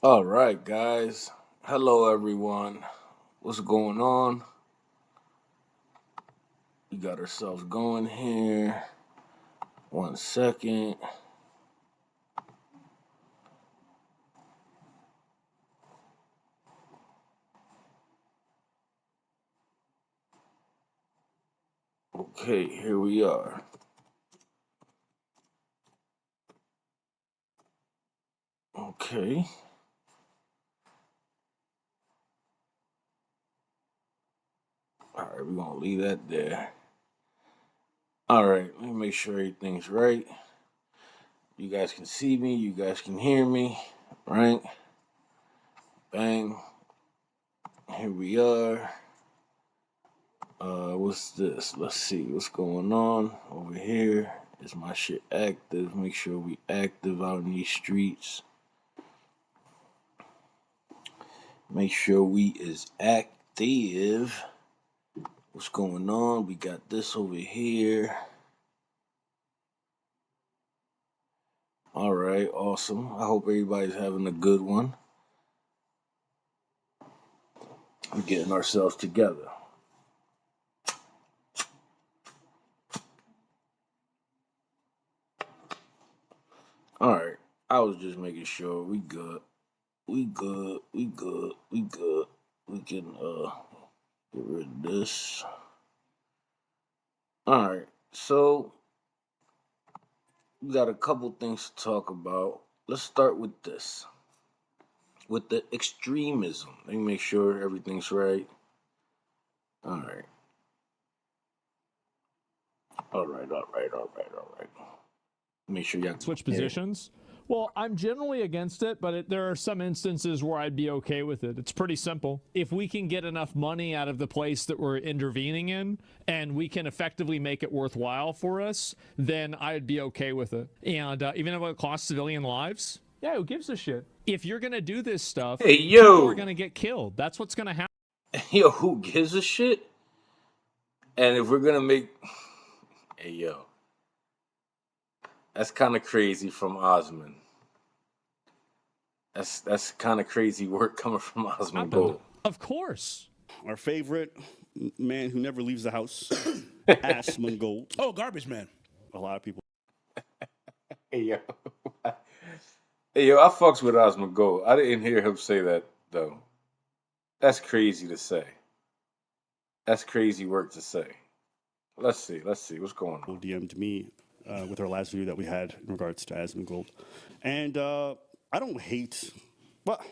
All right, guys. Hello, everyone. What's going on? We got ourselves going here. 1 second. Okay, here we are. Okay. All right, we're going to leave that there. All right, let me make sure everything's right. You guys can see me. You guys can hear me. Right? Bang. Here we are. What's this? Let's see what's going on over here. Is my shit active? Make sure we active out in these streets. Make sure we is active. What's going on? We got this over here. All right, awesome. I hope everybody's having a good one. We're getting ourselves together. All right, I was just making sure we good. We good. We good. We good. We can get rid of this. All right, so we got a couple things to talk about. Let's start with this. With the extremism. Let me make sure everything's right. All right. All right. Make sure y'all switch positions. Well, I'm generally against it, but there are some instances where I'd be okay with it. It's pretty simple. If we can get enough money out of the place that we're intervening in and we can effectively make it worthwhile for us, then I'd be okay with it. And even if it costs civilian lives, yeah, who gives a shit? If you're going to do this stuff, people are going to get killed. That's what's going to happen. Yo, who gives a shit? And if we're going to make... Hey, yo. That's kind of crazy from Osmond. That's kind of crazy work coming from Osmond Gold. Of course. Our favorite man who never leaves the house, Osmond Gold. Oh, garbage man. A lot of people. Hey, yo. Hey, yo, I fucks with Osmond Gold. I didn't hear him say that, though. That's crazy to say. That's crazy work to say. Let's see. What's going on? DM'd me with our last video that we had in regards to Osmond Gold. And I don't hate, but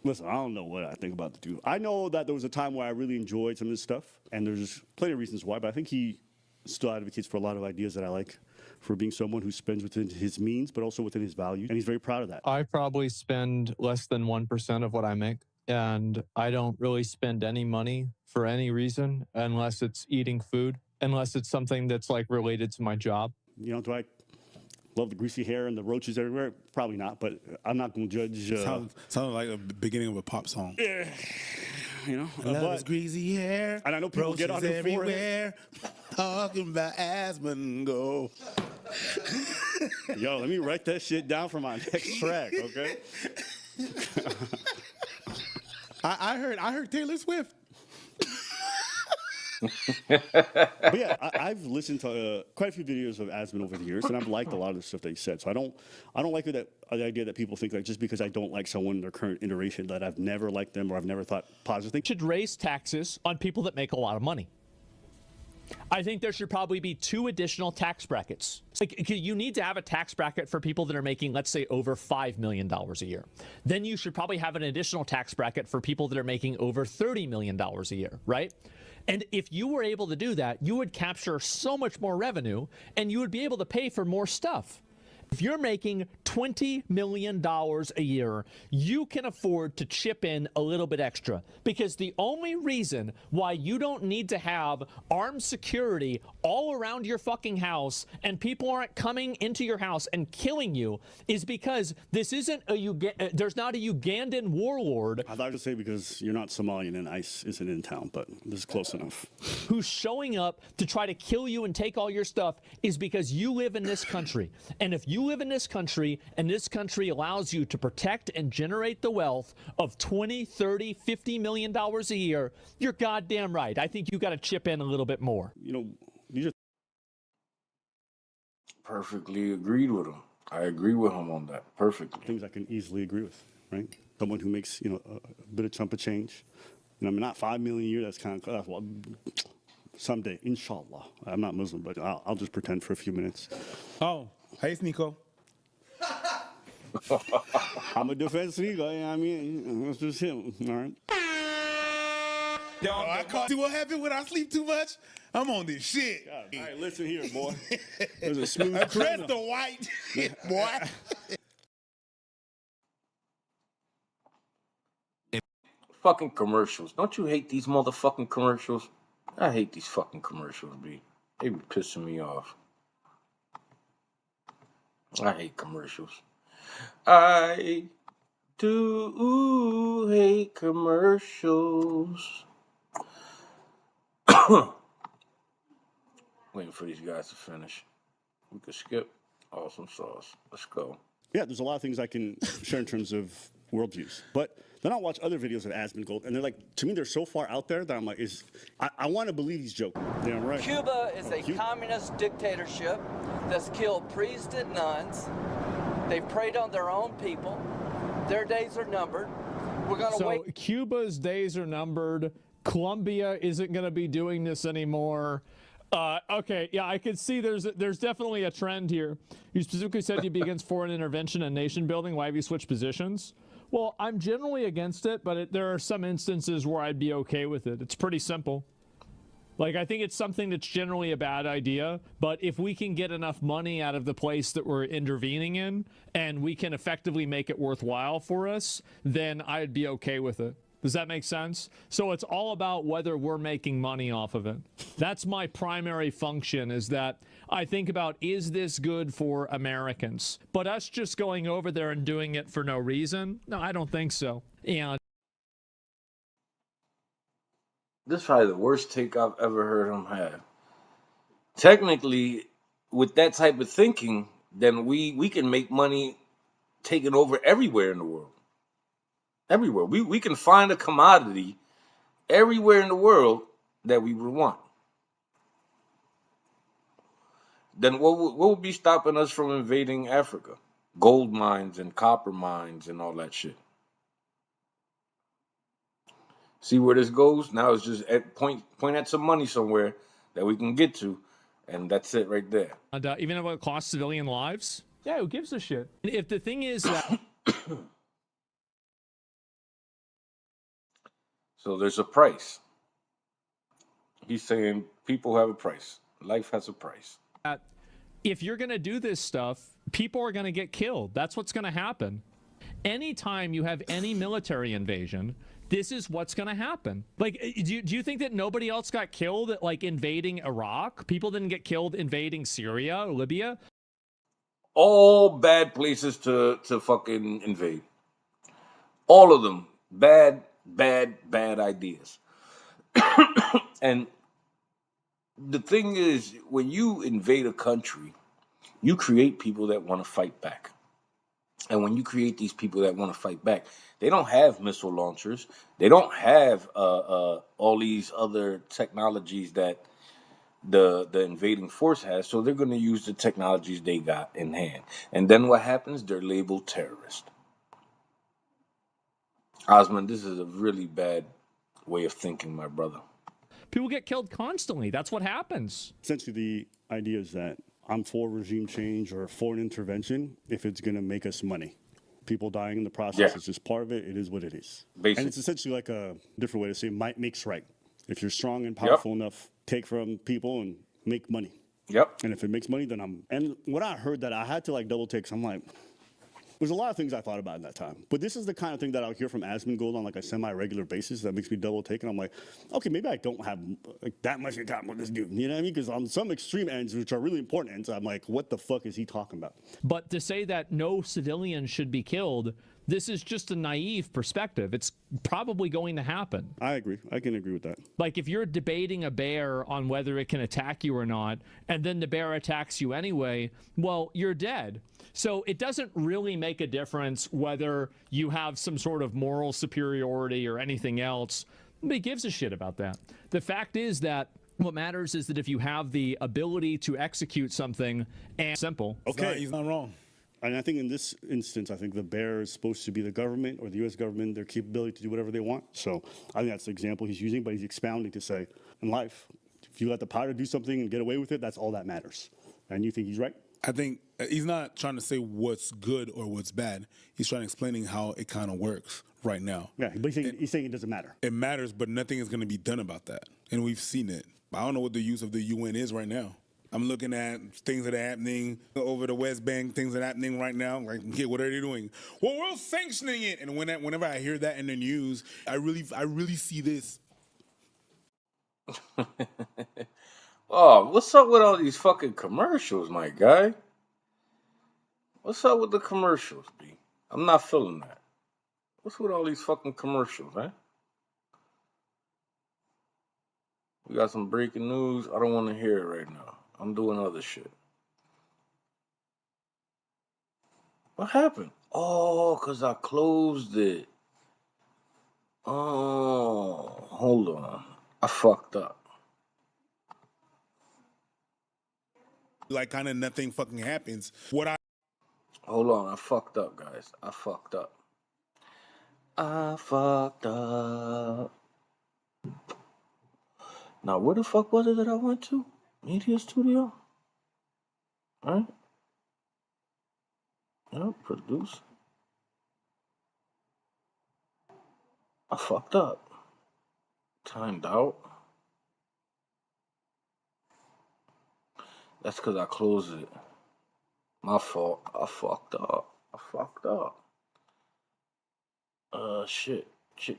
listen, I don't know what I think about the dude. I know that there was a time where I really enjoyed some of his stuff, and there's plenty of reasons why, but I think he still advocates for a lot of ideas that I like, for being someone who spends within his means, but also within his values, and he's very proud of that. I probably spend less than 1% of what I make, and I don't really spend any money for any reason unless it's eating food, unless it's something that's like related to my job. You know, do I love the greasy hair and the roaches everywhere? Probably not, but I'm not going to judge. Sounded like the beginning of a pop song. You know, I love his greasy hair. And I know people get on it everywhere. Talking about Osmond Gold. Yo, let me write that shit down for my next track, okay? I heard Taylor Swift. But yeah, I've listened to quite a few videos of Asmund over the years, and I've liked a lot of the stuff that he said. So I don't like the idea that people think that just because I don't like someone in their current iteration that I've never liked them or I've never thought positive things. Should raise taxes on people that make a lot of money. I think there should probably be 2 additional tax brackets. Like, you need to have a tax bracket for people that are making, let's say, over $5 million a year. Then you should probably have an additional tax bracket for people that are making over $30 million a year, right? And if you were able to do that, you would capture so much more revenue and you would be able to pay for more stuff. If you're making $20 million a year, you can afford to chip in a little bit extra, because the only reason why you don't need to have armed security all around your fucking house and people aren't coming into your house and killing you is because this isn't there's not a Ugandan warlord. I thought to say because you're not Somalian and ICE isn't in town, but this is close enough. Who's showing up to try to kill you and take all your stuff is because you live in this country. And if you you live in this country and this country allows you to protect and generate the wealth of 20, 30, 50 million dollars a year, you're goddamn right. I think you got to chip in a little bit more. You know, these are Perfectly agreed with him. I agree with him on that perfectly. things I can easily agree with, right? Someone who makes, you know, a bit of chunk of change. And I mean, not 5 million a year. That's kind of well, someday, inshallah. I'm not Muslim, but I'll just pretend for a few minutes. Oh, hey, Sneeko. I'm a defense league. I mean, that's just him. All right. Oh, I caught. See what happened when I sleep too much? I'm on this shit. All right, listen here, boy. There's a smooth Address criminal. the white shit, boy. Fucking commercials. Don't you hate these motherfucking commercials? I hate these fucking commercials, B. They be pissing me off. I hate commercials. I do hate commercials. Waiting for these guys to finish. We could skip. Awesome sauce. Let's go. Yeah, there's a lot of things I can share in terms of worldviews. But then I'll watch other videos of Asmongold, and they're like, to me, they're so far out there that I'm like, I want to believe he's joking. Yeah, I'm right. Cuba is a communist dictatorship that's killed priests and nuns. They've preyed on their own people. Their days are numbered. We're going to wait. So Cuba's days are numbered. Colombia isn't going to be doing this anymore. Okay, yeah, I could see there's definitely a trend here. You specifically said you'd be against foreign intervention and nation building. Why have you switched positions? Well, I'm generally against it, but there are some instances where I'd be okay with it. It's pretty simple. Like, I think it's something that's generally a bad idea, but if we can get enough money out of the place that we're intervening in, and we can effectively make it worthwhile for us, then I'd be okay with it. Does that make sense? So it's all about whether we're making money off of it. That's my primary function, is that I think about, is this good for Americans? But us just going over there and doing it for no reason? No, I don't think so. And This is probably the worst take I've ever heard him have. Technically, with that type of thinking, then we can make money taking over everywhere in the world. Everywhere. We can find a commodity everywhere in the world that we would want. Then what would be stopping us from invading Africa? Gold mines and copper mines and all that shit. See where this goes? Now it's just point at some money somewhere that we can get to, and that's it right there. even if it costs civilian lives? Yeah, who gives a shit? If the thing is that... So there's a price. He's saying people have a price. Life has a price. If you're going to do this stuff, people are going to get killed. That's what's going to happen. Anytime you have any military invasion, this is what's going to happen. Like, do you think that nobody else got killed at, like, invading Iraq? People didn't get killed invading Syria or Libya? All bad places to fucking invade. All of them. Bad ideas. And the thing is, when you invade a country, you create people that want to fight back. And when you create these people that want to fight back, they don't have missile launchers. They don't have all these other technologies that the invading force has. So they're going to use the technologies they got in hand. And then what happens? They're labeled terrorists. Osman, this is a really bad way of thinking, my brother. People get killed constantly. That's what happens. Essentially, the idea is that I'm for regime change or for an intervention if it's going to make us money. People dying in the process is just part of it. It is what it is. Basically. And it's essentially like a different way to say might makes right. If you're strong and powerful enough, take from people and make money. Yep. And if it makes money, then I'm... And when I heard that, I had to, like, double take. So I'm like... There's a lot of things I thought about in that time. But this is the kind of thing that I'll hear from Asmongold on, like, a semi-regular basis that makes me double take. And I'm like, okay, maybe I don't have, like, that much in common with this dude. You know what I mean? Because on some extreme ends, which are really important ends, I'm like, what the fuck is he talking about? But to say that no civilians should be killed, This is just a naive perspective. It's probably going to happen. I agree. I can agree with that. Like if you're debating a bear on whether it can attack you or not, and then the bear attacks you anyway, well, you're dead. So it doesn't really make a difference whether you have some sort of moral superiority or anything else. Nobody gives a shit about that. The fact is that what matters is that if you have the ability to execute something, and simple. Okay, He's not wrong. And I think in this instance, I think the bear is supposed to be the government or the U.S. government, their capability to do whatever they want. So I think that's the example he's using, but he's expounding to say, in life, if you let the powder do something and get away with it, that's all that matters. And you think he's right? I think he's not trying to say what's good or what's bad. He's trying to explaining how it kind of works right now. Yeah, but he's saying it doesn't matter. It matters, but nothing is going to be done about that. And we've seen it. I don't know what the use of the UN is right now. I'm looking at things that are happening over the West Bank, things that are happening right now. Like, okay, what are they doing? Well, we're sanctioning it. And whenever I hear that in the news, I really see this. Oh, what's up with all these fucking commercials, my guy? What's up with the commercials, B? I'm not feeling that. What's with all these fucking commercials, man? We got some breaking news. I don't want to hear it right now. I'm doing other shit. What happened? Oh, because I closed it. Oh, hold on. I fucked up. Like, kind of nothing fucking happens. Hold on. I fucked up, guys. I fucked up. Now, where the fuck was it that I went to? Media Studio? Right? Yep, produce. I fucked up. Timed out. That's because I closed it. My fault. I fucked up. Shit.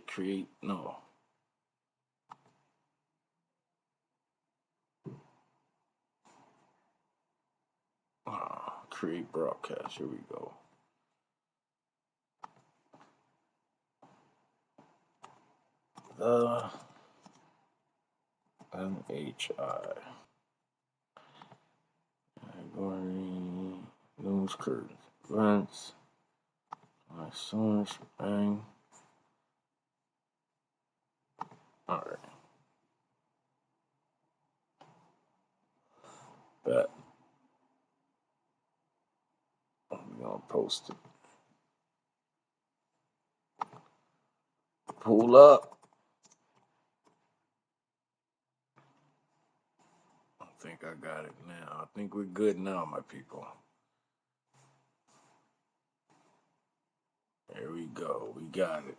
Create. No. Create broadcast. Here we go. The NHI. Category. News curtains. Events. My source. Bang. Alright. Bet. I'm gonna post it. Pull up. I think I got it now. I think we're good now, my people. There we go. We got it.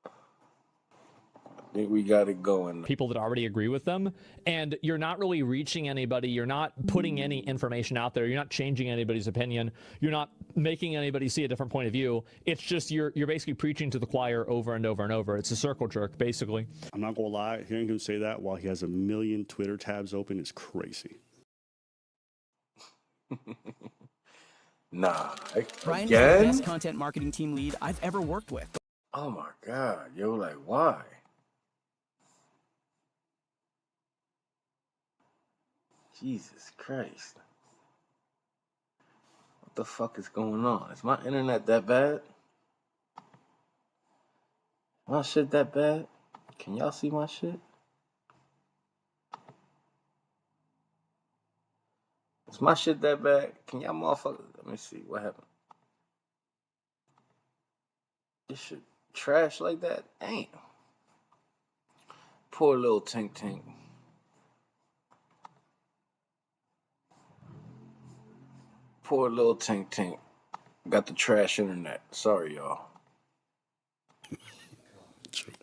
I think we got it going. People that already agree with them, and you're not really reaching anybody. You're not putting any information out there. You're not changing anybody's opinion. You're not making anybody see a different point of view. It's just you're basically preaching to the choir over and over and over. It's a circle jerk, basically. I'm not gonna lie, hearing him say that while he has a million Twitter tabs open is crazy. Nah, Brian is again? the best content marketing team lead I've ever worked with. Oh my God, yo, like why? Jesus Christ. What the fuck is going on? Is my internet that bad? My shit that bad? Can y'all see my shit? Is my shit that bad? Can y'all motherfuckers? Let me see. What happened? This shit trash like that? Damn. Poor little Tink Tink. Poor little Tink Tink. Got the trash internet. Sorry, y'all.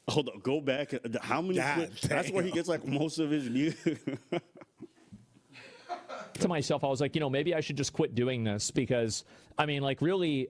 Hold on, go back. How many? That's where he gets like most of his music. To myself, I was like, maybe I should just quit doing this because, really,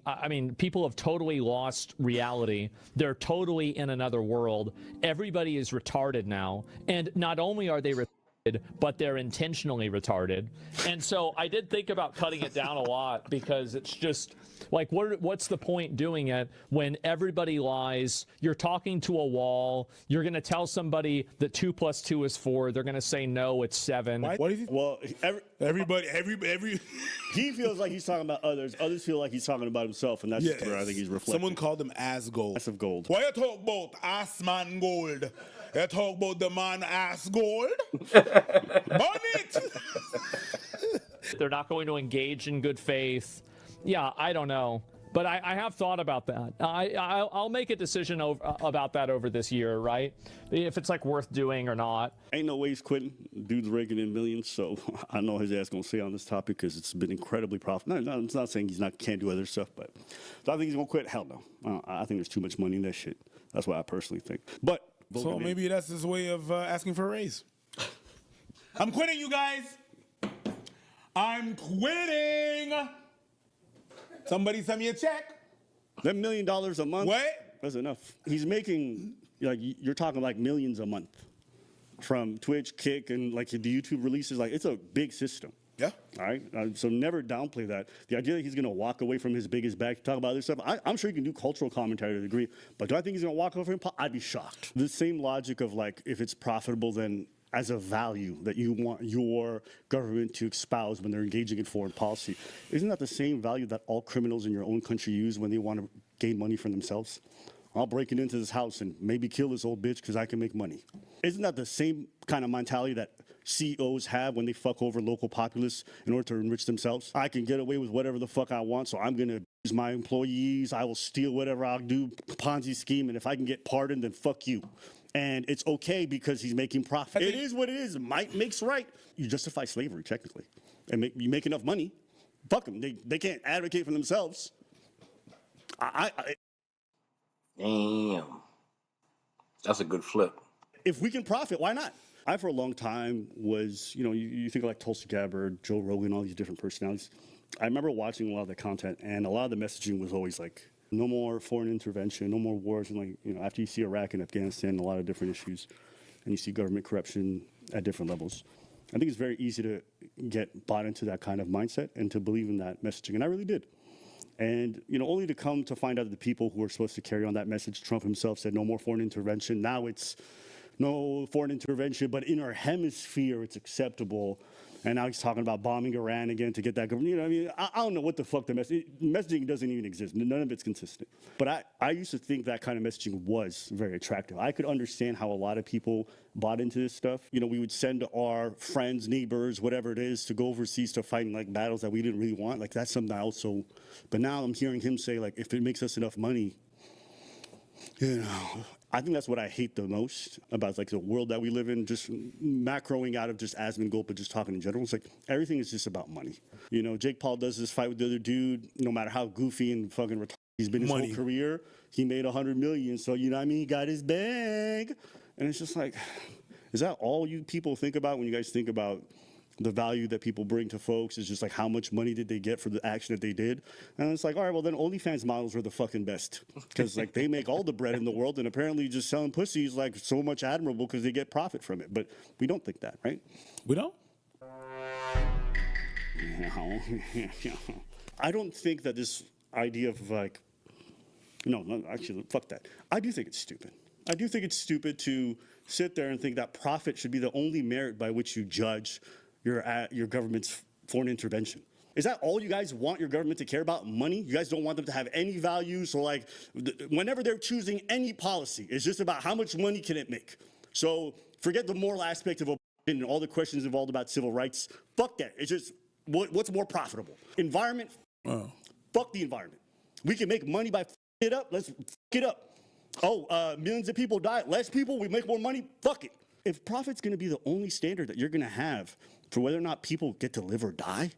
people have totally lost reality. They're totally in another world. Everybody is retarded now. And not only are they retarded, but they're intentionally retarded. And so I did think about cutting it down a lot because it's just like, what's the point doing it when everybody lies? You're talking to a wall. You're going to tell somebody that 2 + 2 is 4. They're going to say, no, it's 7. What is it? Well, Every he feels like he's talking about others. Others feel like he's talking about himself, and that's yes. where I think he's reflecting. Someone called him ass gold. Ass of gold. Why you talk about ass man gold? You talk about the man ass gold? Burn it! They're not going to engage in good faith. Yeah, I don't know. But I have thought about that. I'll make a decision about that over this year, right? If it's like worth doing or not. Ain't no way he's quitting. Dude's raking in millions, so I know his ass gonna say on this topic because it's been incredibly profitable. No, it's not saying can't do other stuff, but do I think he's gonna quit? Hell no. I think there's too much money in that shit. That's what I personally think. But So maybe that's his way of asking for a raise. I'm quitting, you guys. I'm quitting. Somebody send me a check. that $1 million a month. What? That's enough. He's making like you're talking like millions a month from Twitch, Kick, and like the YouTube releases. Like it's a big system. Yeah. All right. So never downplay that. The idea that he's going to walk away from his biggest bag to talk about other stuff, I'm sure he can do cultural commentary to a degree, but do I think he's going to walk away from it? I'd be shocked. The same logic of like, if it's profitable, then as a value that you want your government to espouse when they're engaging in foreign policy, isn't that the same value that all criminals in your own country use when they want to gain money for themselves? I'll break it into this house and maybe kill this old bitch because I can make money. Isn't that the same kind of mentality that CEOs have when they fuck over local populace in order to enrich themselves? I can get away with whatever the fuck I want, so I'm going to use my employees. I will steal whatever I'll do, Ponzi scheme, and if I can get pardoned, then fuck you. And it's okay because he's making profit. It is what it is. Might makes right. You justify slavery, technically. And you make enough money. Fuck them. They can't advocate for themselves. Damn. That's a good flip. If we can profit, why not? I, for a long time, was, you think of like Tulsi Gabbard, Joe Rogan, all these different personalities. I remember watching a lot of the content, and a lot of the messaging was always like, no more foreign intervention, no more wars. And like, after you see Iraq and Afghanistan, a lot of different issues, and you see government corruption at different levels, I think it's very easy to get bought into that kind of mindset and to believe in that messaging. And I really did. And, only to come to find out that the people who are supposed to carry on that message, Trump himself said no more foreign intervention. Now it's no foreign intervention, but in our hemisphere, it's acceptable. And now he's talking about bombing Iran again to get that government. I don't know what the fuck messaging doesn't even exist. None of it's consistent. But I used to think that kind of messaging was very attractive. I could understand how a lot of people bought into this stuff. We would send our friends, neighbors, whatever it is, to go overseas to fight in like battles that we didn't really want. Like that's something I also. But now I'm hearing him say like, if it makes us enough money, I think that's what I hate the most about like the world that we live in, just macroing out of just Asmongold, but just talking in general. It's like everything is just about money. Jake Paul does this fight with the other dude, no matter how goofy and fucking retarded he's been his whole career, he made $100 million. So he got his bag. And it's just like, is that all you people think about when you guys think about the value that people bring to folks? Is just like how much money did they get for the action that they did? And it's like, all right, well then OnlyFans models are the fucking best because like they make all the bread in the world, and apparently just selling pussy is like so much admirable because they get profit from it. But we don't think that, right? We don't? No. I don't think that this idea of like, no, actually, fuck that. I do think it's stupid. I do think it's stupid to sit there and think that profit should be the only merit by which you judge your government's foreign intervention. Is that all you guys want your government to care about? Money? You guys don't want them to have any value? So like, whenever they're choosing any policy, it's just about how much money can it make. So forget the moral aspect of and all the questions involved about civil rights. Fuck that. It's just what's more profitable. Environment? Fuck the environment. We can make money by it up. Let's it up. Millions of people die. Less people, we make more money. Fuck it. If profit's going to be the only standard that you're going to have for whether or not people get to live or die,